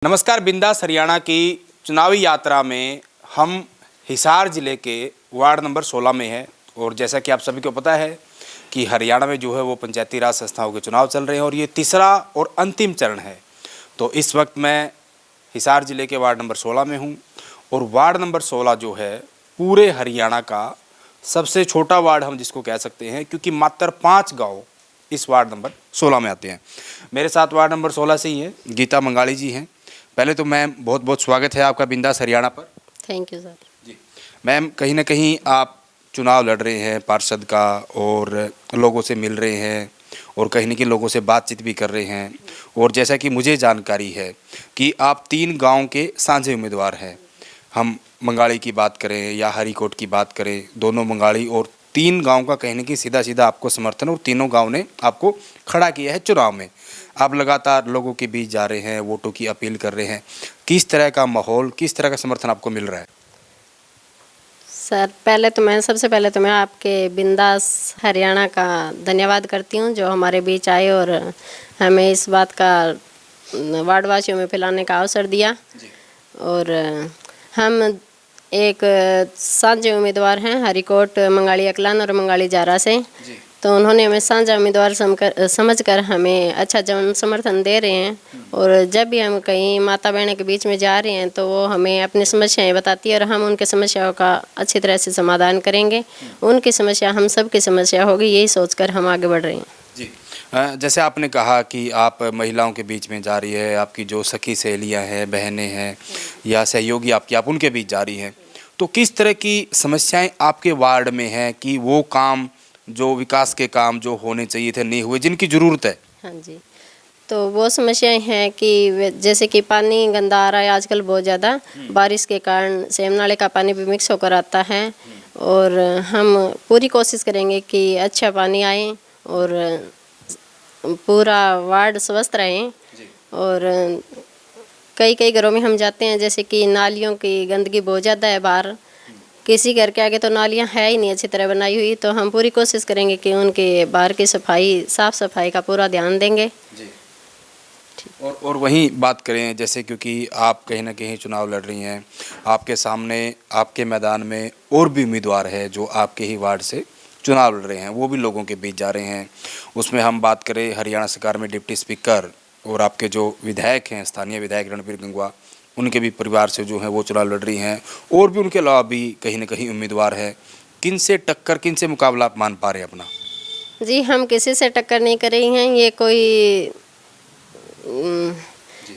नमस्कार। बिंदास हरियाणा की चुनावी यात्रा में हम हिसार ज़िले के वार्ड नंबर 16 में हैं और जैसा कि आप सभी को पता है कि हरियाणा में जो है वो पंचायती राज संस्थाओं के चुनाव चल रहे हैं और ये तीसरा और अंतिम चरण है। तो इस वक्त मैं हिसार ज़िले के वार्ड नंबर 16 में हूँ और वार्ड नंबर 16 जो है पूरे हरियाणा का सबसे छोटा वार्ड हम जिसको कह सकते हैं, क्योंकि मात्र 5 गाँव इस वार्ड नंबर 16 में आते हैं। मेरे साथ वार्ड नंबर 16 से ही है गीता मंगाली जी हैं। पहले तो मैम बहुत बहुत स्वागत है आपका बिंदास हरियाणा पर। Thank you sir. जी मैम, कहीं ना कहीं आप चुनाव लड़ रहे हैं पार्षद का और लोगों से मिल रहे हैं और कहीं ना कहीं लोगों से बातचीत भी कर रहे हैं और जैसा कि मुझे जानकारी है कि आप 3 गांव के साझे उम्मीदवार हैं। हम मंगाली की बात करें या हरिकोट की बात करें, दोनों मंगाली और 3 गांव का कहीं ना कहीं सीधा सीधा आपको समर्थन और तीनों गांव ने आपको खड़ा किया है चुनाव में। आप लगातार लोगों के बीच जा रहे हैं, वोटों की अपील कर रहे हैं। किस तरह का माहौल, किस तरह का समर्थन आपको मिल रहा है? सर, सबसे पहले तो मैं आपके बिंदास हरियाणा का धन्यवाद करती हूँ जो हमारे बीच आए और हमें इस बात का वार्डवासियों में फैलाने का अवसर दिया। और हम एक साझे उम्मीदवार हैं हरिकोट, मंगाली अकलान और मंगाली जारा से। तो उन्होंने हमें साझा उम्मीदवार समझकर हमें अच्छा जन समर्थन दे रहे हैं और जब भी हम कहीं माता बहनों के बीच में जा रहे हैं तो वो हमें अपनी समस्याएं बताती है और हम उनके समस्याओं का अच्छी तरह से समाधान करेंगे। उनकी समस्या हम सब की समस्या होगी, यही सोचकर हम आगे बढ़ रहे हैं। जी, जैसे आपने कहा कि आप महिलाओं के बीच में जा रही है, आपकी जो सखी सहेलियां हैं, बहनें हैं या सहयोगी आपकी, आप उनके बीच जा रही हैं, तो किस तरह की समस्याएं आपके वार्ड में हैं कि वो काम, जो विकास के काम जो होने चाहिए थे नहीं हुए, जिनकी ज़रूरत है? हाँ जी, तो वो समस्याएं हैं कि जैसे कि पानी गंदा आ रहा है आजकल बहुत ज़्यादा, बारिश के कारण सेम नाले का पानी भी मिक्स होकर आता है और हम पूरी कोशिश करेंगे कि अच्छा पानी आए और पूरा वार्ड स्वस्थ रहे। और कई कई घरों में हम जाते हैं जैसे कि नालियों की गंदगी बहुत ज़्यादा है बाहर, किसी घर के आगे तो नालियां है ही नहीं अच्छी तरह बनाई हुई। तो हम पूरी कोशिश करेंगे कि उनके बाहर की सफाई, साफ़ सफाई का पूरा ध्यान देंगे। जी। और वहीं बात करें, जैसे क्योंकि आप कहीं ना कहीं चुनाव लड़ रही हैं, आपके सामने आपके मैदान में और भी उम्मीदवार है जो आपके ही वार्ड से चुनाव लड़ रहे हैं, वो भी लोगों के बीच जा रहे हैं। उसमें हम बात करें हरियाणा सरकार में डिप्टी स्पीकर और आपके जो विधायक हैं, स्थानीय विधायक रणबीर गंगवा, उनके भी परिवार से जो है वो चुनाव लड़ रही हैं और भी उनके अलावा भी कहीं ना कहीं उम्मीदवार है। किन से टक्कर, किन से मुकाबला आप मान पा रहे हैं अपना? जी, हम किसी से टक्कर नहीं कर रही हैं। ये कोई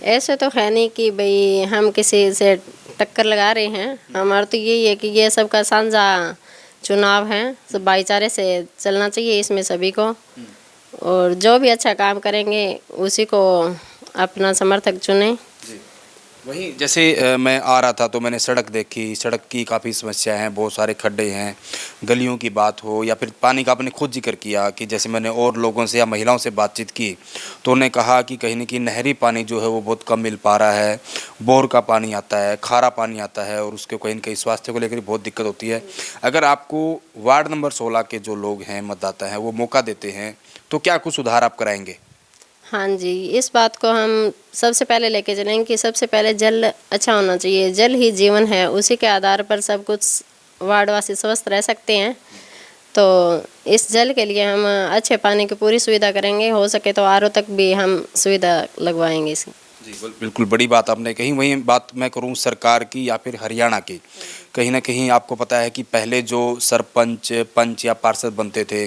ऐसे तो है नहीं कि भाई हम किसी से टक्कर लगा रहे हैं। हमारा तो यही है कि ये सबका साझा चुनाव है, सब भाईचारे से चलना चाहिए इसमें सभी को, और जो भी अच्छा काम करेंगे उसी को अपना समर्थक चुने। वहीं जैसे मैं आ रहा था तो मैंने सड़क देखी, सड़क की काफ़ी समस्या है, बहुत सारे खड्डे हैं, गलियों की बात हो या फिर पानी का आपने खुद जिक्र किया कि जैसे मैंने और लोगों से या महिलाओं से बातचीत की तो उन्होंने कहा कि कहीं ना कहीं नहरी पानी जो है वो बहुत कम मिल पा रहा है, बोर का पानी आता है, खारा पानी आता है और उसके कहीं ना कहीं स्वास्थ्य को लेकर बहुत दिक्कत होती है। अगर आपको वार्ड नंबर 16 के जो लोग हैं, मतदाता हैं, वो मौका देते हैं तो क्या कुछ सुधार आप कराएंगे? हाँ जी, इस बात को हम सबसे पहले लेके चलेंगे कि सबसे पहले जल अच्छा होना चाहिए। जल ही जीवन है, उसी के आधार पर सब कुछ वार्डवासी स्वस्थ रह सकते हैं। तो इस जल के लिए हम अच्छे पानी की पूरी सुविधा करेंगे, हो सके तो आरओ तक भी हम सुविधा लगवाएंगे इसकी। जी बिल्कुल, बड़ी बात आपने कही। वहीं बात मैं करूं सरकार की या फिर हरियाणा की, कहीं ना कहीं आपको पता है कि पहले जो सरपंच, पंच या पार्षद बनते थे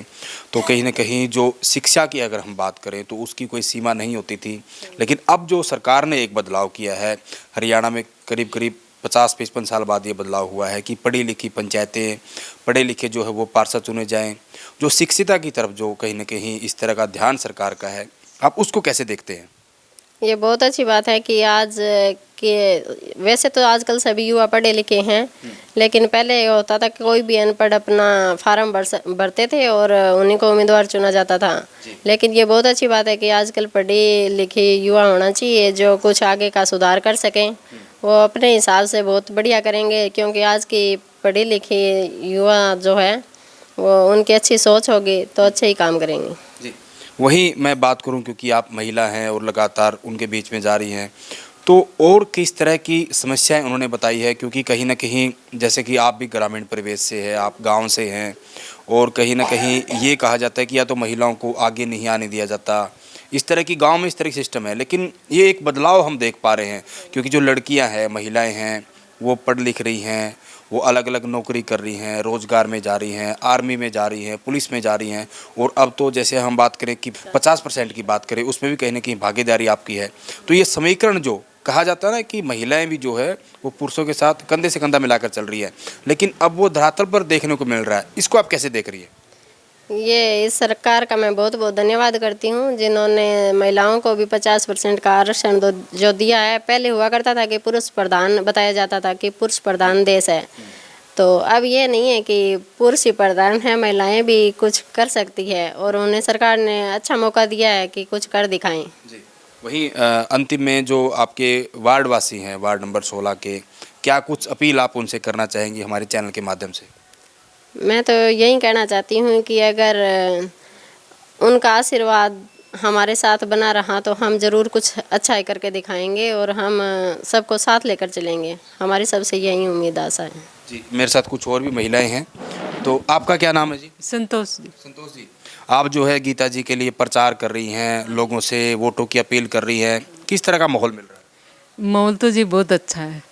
तो कहीं ना कहीं जो शिक्षा की अगर हम बात करें तो उसकी कोई सीमा नहीं होती थी। लेकिन अब जो सरकार ने एक बदलाव किया है हरियाणा में, करीब करीब 50-55 साल बाद ये बदलाव हुआ है कि पढ़ी लिखी पंचायतें, पढ़े लिखे जो है वो पार्षद चुने जाएँ। जो शिक्षिता की तरफ जो कहीं ना कहीं इस तरह का ध्यान सरकार का है, आप उसको कैसे देखते हैं? ये बहुत अच्छी बात है कि आज के वैसे तो आजकल सभी युवा पढ़े लिखे हैं, लेकिन पहले ये होता था कि कोई भी अनपढ़ अपना फार्म भरते थे और उन्हीं को उम्मीदवार चुना जाता था। लेकिन ये बहुत अच्छी बात है कि आजकल पढ़े लिखे युवा होना चाहिए जो कुछ आगे का सुधार कर सकें। वो अपने हिसाब से बहुत बढ़िया करेंगे, क्योंकि आज की पढ़े लिखे युवा जो है वो उनकी अच्छी सोच होगी तो अच्छे ही काम करेंगे। जी, वहीं मैं बात करूं क्योंकि आप महिला हैं और लगातार उनके बीच में जा रही हैं, तो और किस तरह की समस्याएं उन्होंने बताई है, क्योंकि कहीं ना कहीं जैसे कि आप भी ग्रामीण परिवेश से है, आप गांव से हैं, और कहीं ना कहीं ये कहा जाता है कि या तो महिलाओं को आगे नहीं आने दिया जाता, इस तरह की गांव में इस तरह की सिस्टम है। लेकिन ये एक बदलाव हम देख पा रहे हैं, क्योंकि जो लड़कियां हैं, महिलाएं हैं, वो पढ़ लिख रही हैं, वो अलग अलग नौकरी कर रही हैं, रोज़गार में जा रही हैं, आर्मी में जा रही हैं, पुलिस में जा रही हैं, और अब तो जैसे हम बात करें कि 50% की बात करें, उसमें भी कहीं ना कहीं भागीदारी आपकी है। तो ये समीकरण जो कहा जाता है ना कि महिलाएं भी जो है वो पुरुषों के साथ कंधे से कंधा मिलाकर चल रही है, लेकिन अब वो धरातल पर देखने को मिल रहा है, इसको आप कैसे देख रही है? ये इस सरकार का मैं बहुत बहुत धन्यवाद करती हूँ, जिन्होंने महिलाओं को भी 50% का आरक्षण जो दिया है। पहले हुआ करता था कि पुरुष प्रधान बताया जाता था कि पुरुष प्रधान देश है, तो अब ये नहीं है कि पुरुष ही प्रधान है, महिलाएं भी कुछ कर सकती है, और उन्हें सरकार ने अच्छा मौका दिया है कि कुछ कर दिखाएं। जी, वहीं अंतिम में जो आपके वार्ड वासी हैं, वार्ड नंबर 16 के, क्या कुछ अपील आप उनसे करना चाहेंगी हमारे चैनल के माध्यम से? मैं तो यही कहना चाहती हूँ कि अगर उनका आशीर्वाद हमारे साथ बना रहा तो हम ज़रूर कुछ अच्छा ही करके दिखाएंगे, और हम सबको साथ लेकर चलेंगे। हमारी सबसे यही उम्मीद आशा है। जी, मेरे साथ कुछ और भी महिलाएं हैं, तो आपका क्या नाम है जी? संतोष जी। संतोष जी, आप जो है गीता जी के लिए प्रचार कर रही हैं, लोगों से वोटों की अपील कर रही हैं, किस तरह का माहौल मिल रहा है? माहौल तो जी बहुत अच्छा है,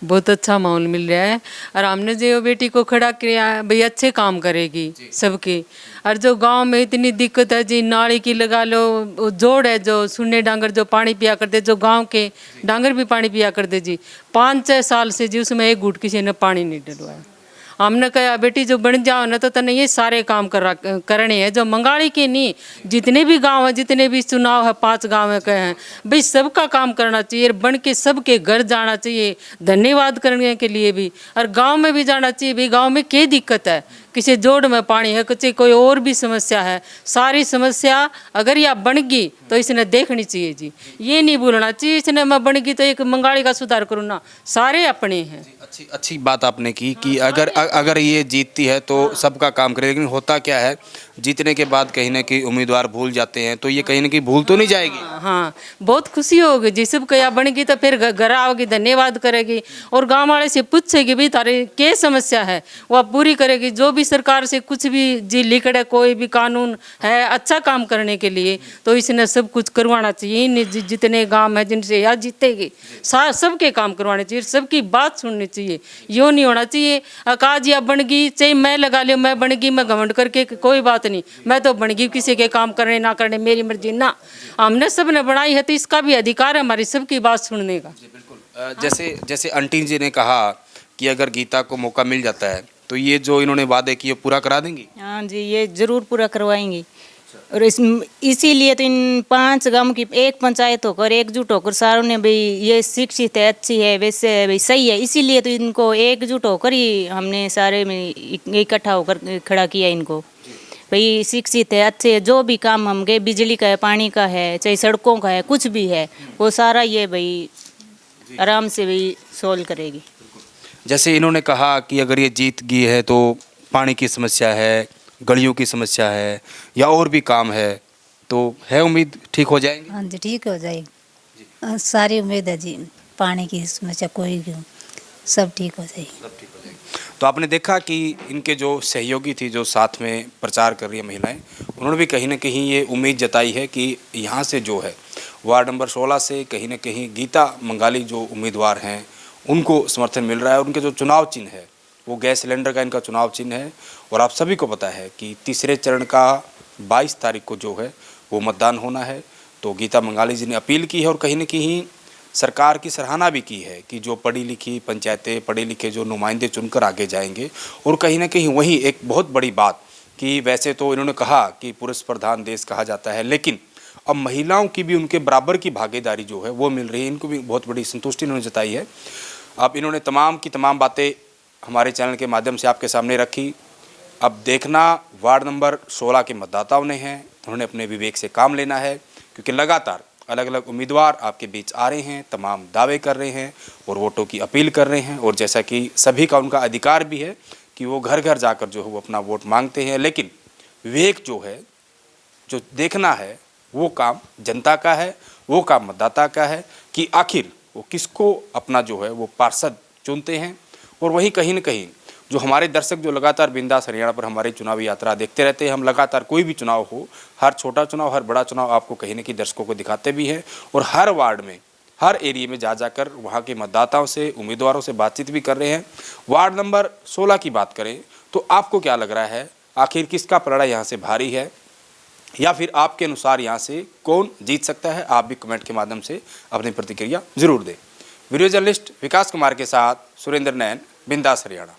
बहुत अच्छा माहौल मिल रहा है। और हमने जो बेटी को खड़ा किया है, भाई अच्छे काम करेगी सबके। और जो गांव में इतनी दिक्कत है जी, नाली की लगा लो, वो जोड़ है जो सुन्ने डांगर जो पानी पिया करते, जो गांव के डांगर भी पानी पिया करते जी, 5-6 साल से जी उसमें एक घूंट किसी ने पानी नहीं डलवाया। हमने कहा बेटी जो बन जाओ ना तो तने ये सारे काम करने हैं, जो मंगाड़ी के नहीं, जितने भी गांव हैं, जितने भी चुनाव है, 5 गांव है कहे हैं, भाई सबका काम करना चाहिए, बन के सबके घर जाना चाहिए, धन्यवाद करने के लिए भी, और गांव में भी जाना चाहिए। भाई गांव में क्या दिक्कत है, किसी जोड़ में पानी है, किसी कोई और भी समस्या है, सारी समस्या अगर यह बन गई तो इसने देखनी चाहिए जी, ये नहीं भूलना चाहिए इसने मैं बन गई तो एक मंगाड़ी का सुधार करूँ ना, सारे अपने हैं। अच्छी अच्छी बात आपने की कि अगर ये जीतती है तो सबका काम करे, लेकिन होता क्या है, जीतने के बाद कहीं ना कहीं उम्मीदवार भूल जाते हैं, तो ये कहीं ना कहीं भूल तो नहीं जाएगी? हाँ, बहुत खुशी होगी जी, सब कया बनेगी तो फिर घर आओगी, धन्यवाद करेगी, और गांव वाले से पूछेगी भी तारे क्या समस्या है, वह पूरी करेगी। जो भी सरकार से कुछ भी जी लिखड़े कोई भी कानून है अच्छा काम करने के लिए, तो इसने सब कुछ करवाना चाहिए। जितने गांव है जिनसे या जीतेगी सबके काम करवाने चाहिए, सबकी बात सुननी चाहिए। यो नहीं होना चाहिए काज या बन गई चाहे मैं लगा लियो, मैं बन गई, मैं घमंड करके कोई बात नहीं, मैं तो बन गई, किसी के काम करने ना करने मेरी मर्जी ना, हमने सब ने बनाई है तो इसका भी अधिकार है हमारी सबकी बात सुनने का। जी बिल्कुल। जैसे जैसे आंटी जी ने कहा कि अगर गीता को मौका मिल जाता है तो ये जो इन्होंने वादे किए पूरा करा देंगी? हाँ जी, ये जरूर पूरा करवाएंगी। और इसीलिए तो इन 5 गांव की एक पंचायत होकर एकजुट होकर सारों ने भाई ये शिक्षित है, अच्छी है, वैसे है, भाई सही है, इसीलिए तो इनको एकजुट होकर ही हमने सारे में इकट्ठा होकर खड़ा किया इनको। भाई शिक्षित है, अच्छे है, जो भी काम हम गए, बिजली का है, पानी का है, चाहे सड़कों का है, कुछ भी है, वो सारा ये भाई आराम से भाई सोल्व करेगी। जैसे इन्होंने कहा कि अगर ये जीत गई है तो पानी की समस्या है, गलियों की समस्या है, या और भी काम है, तो है उम्मीद ठीक हो जाएंगे? हाँ जी, ठीक हो जाएगी, सारी उम्मीद है जी, पानी की समस्या कोई भी हो, सब ठीक हो जाएगी। सब ठीक हो जाएगी। तो आपने देखा कि इनके जो सहयोगी थी, जो साथ में प्रचार कर रही है महिलाएं, उन्होंने भी कहीं ना कहीं ये उम्मीद जताई है कि यहाँ से जो है वार्ड नंबर 16 से कहीं ना कहीं गीता मंगाली जो उम्मीदवार हैं उनको समर्थन मिल रहा है। उनके जो चुनाव चिन्ह है वो गैस सिलेंडर का इनका चुनाव चिन्ह है, और आप सभी को पता है कि तीसरे चरण का 22 तारीख को जो है वो मतदान होना है। तो गीता मंगाली जी ने अपील की है और कहीं ना कहीं सरकार की सराहना भी की है कि जो पढ़ी लिखी पंचायतें, पढ़े लिखे जो नुमाइंदे चुनकर आगे जाएंगे। और कहीं ना कहीं वही एक बहुत बड़ी बात कि वैसे तो इन्होंने कहा कि पुरुष प्रधान देश कहा जाता है, लेकिन अब महिलाओं की भी उनके बराबर की भागीदारी जो है वो मिल रही है, इनको भी बहुत बड़ी संतुष्टि इन्होंने जताई है। अब इन्होंने तमाम की तमाम बातें हमारे चैनल के माध्यम से आपके सामने रखी। अब देखना वार्ड नंबर 16 के मतदाताओं ने हैं, उन्होंने अपने विवेक से काम लेना है, क्योंकि लगातार अलग अलग उम्मीदवार आपके बीच आ रहे हैं, तमाम दावे कर रहे हैं और वोटों की अपील कर रहे हैं। और जैसा कि सभी का उनका अधिकार भी है कि वो घर घर जाकर जो है वो अपना वोट मांगते हैं, लेकिन विवेक जो है, जो देखना है वो काम जनता का है, वो काम मतदाता का है कि आखिर वो किसको अपना जो है वो पार्षद चुनते हैं। और वहीं कहीं न कहीं जो हमारे दर्शक जो लगातार बिंदास हरियाणा पर हमारी चुनावी यात्रा देखते रहते हैं, हम लगातार कोई भी चुनाव हो, हर छोटा चुनाव हर बड़ा चुनाव आपको कहीं न कहीं दर्शकों को दिखाते भी हैं और हर वार्ड में हर एरिया में जा जाकर वहाँ के मतदाताओं से उम्मीदवारों से बातचीत भी कर रहे हैं। वार्ड नंबर 16 की बात करें तो आपको क्या लग रहा है, आखिर किसका पलड़ा यहाँ से भारी है या फिर आपके अनुसार यहाँ से कौन जीत सकता है? आप भी कमेंट के माध्यम से अपनी प्रतिक्रिया जरूर दें। वीडियो जर्नलिस्ट विकास कुमार के साथ सुरेंद्र नैन, बिंदास हरियाणा।